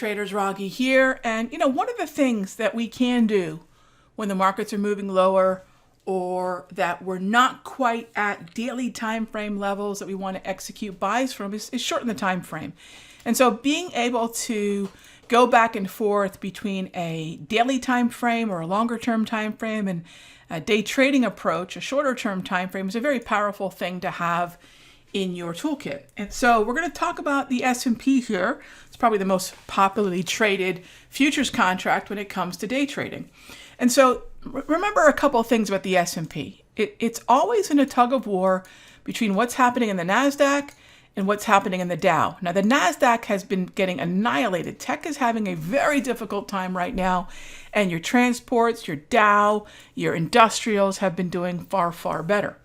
traders, Raghee here. And one of the things that we can do when the markets are moving lower or that we're not quite at daily time frame levels that we want to execute buys from is shorten the time frame. And so being able to go back and forth between a daily time frame or a longer term time frame and a day trading approach, a shorter term time frame, is a very powerful thing to have in your toolkit. And so we're going to talk about the S&P here. It's probably the most popularly traded futures contract when it comes to day trading. And so remember a couple of things about the S&P. It's always in a tug of war between what's happening in the NASDAQ and what's happening in the Dow. Now, the NASDAQ has been getting annihilated. Tech is having a very difficult time right now, and your transports, your Dow, your industrials have been doing far, far better.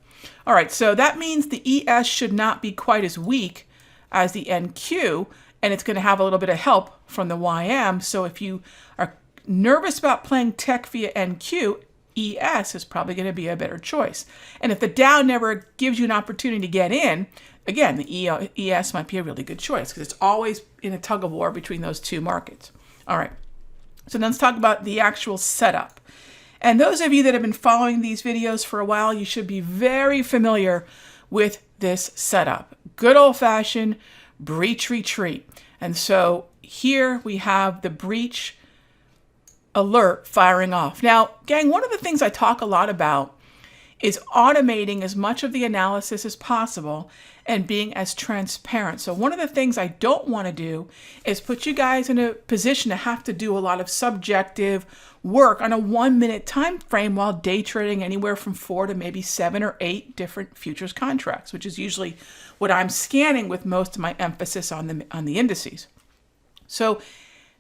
All right, so that means the ES should not be quite as weak as the NQ, and it's going to have a little bit of help from the YM. So if you are nervous about playing tech via NQ, ES is probably going to be a better choice. And if the Dow never gives you an opportunity to get in, again, the ES might be a really good choice because it's always in a tug of war between those two markets. All right, so let's talk about the actual setup. And those of you that have been following these videos for a while, you should be very familiar with this setup. Good old-fashioned breach retreat. And so here we have the breach alert firing off. Now, gang, one of the things I talk a lot about is automating as much of the analysis as possible and being as transparent. So one of the things I don't want to do is put you guys in a position to have to do a lot of subjective work on a 1 minute time frame while day trading anywhere from 4 to maybe 7 or 8 different futures contracts, which is usually what I'm scanning with most of my emphasis on the indices. So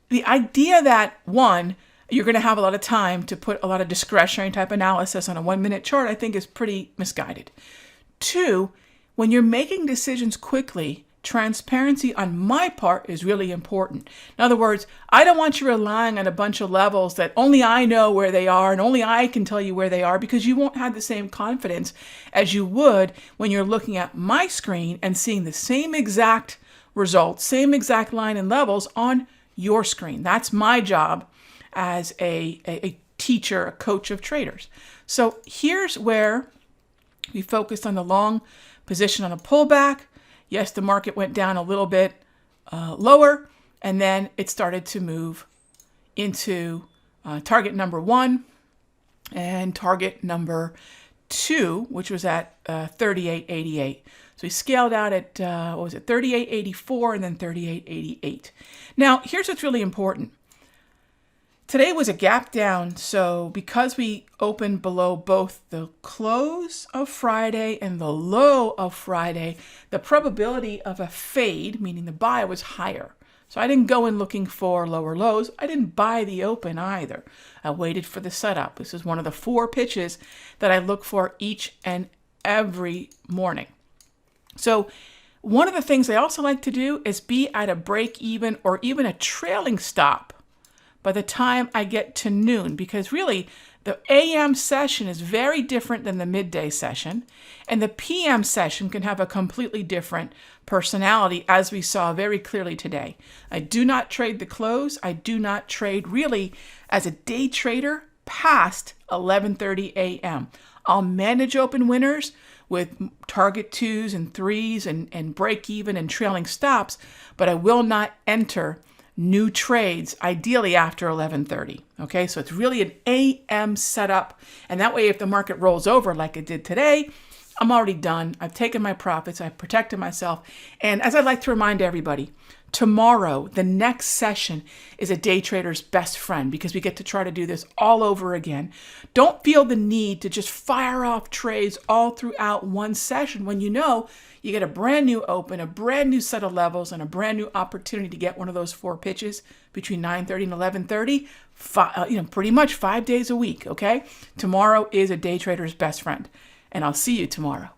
the idea that, one, you're going to have a lot of time to put a lot of discretionary type analysis on a 1 minute chart, I think is pretty misguided. Two, when you're making decisions quickly, transparency on my part is really important. In other words, I don't want you relying on a bunch of levels that only I know where they are and only I can tell you where they are, because you won't have the same confidence as you would when you're looking at my screen and seeing the same exact results, same exact line and levels on your screen. That's my job as a teacher, a coach of traders. So here's where we focused on the long position on a pullback. Yes, the market went down a little bit lower, and then it started to move into target number 1 and target number 2, which was at 38.88. So we scaled out at, 38.84 and then 38.88. Now, here's what's really important. Today was a gap down, so because we opened below both the close of Friday and the low of Friday, the probability of a fade, meaning the buy, was higher. So I didn't go in looking for lower lows. I didn't buy the open either. I waited for the setup. This is one of the 4 pitches that I look for each and every morning. So one of the things I also like to do is be at a break even or even a trailing stop by the time I get to noon, because really the AM session is very different than the midday session, and the PM session can have a completely different personality, as we saw very clearly today. I do not trade the close. I do not trade really as a day trader past 11:30 a.m. I'll manage open winners with target 2s and 3s and break even and trailing stops, but I will not enter new trades, ideally after 11:30. Okay, so it's really an AM setup. And that way, if the market rolls over like it did today, I'm already done. I've taken my profits. I've protected myself. And as I like to remind everybody, tomorrow, the next session is a day trader's best friend, because we get to try to do this all over again. Don't feel the need to just fire off trades all throughout one session when you know you get a brand new open, a brand new set of levels, and a brand new opportunity to get one of those 4 pitches between 9:30 and 11:30, pretty much 5 days a week, okay? Tomorrow is a day trader's best friend, and I'll see you tomorrow.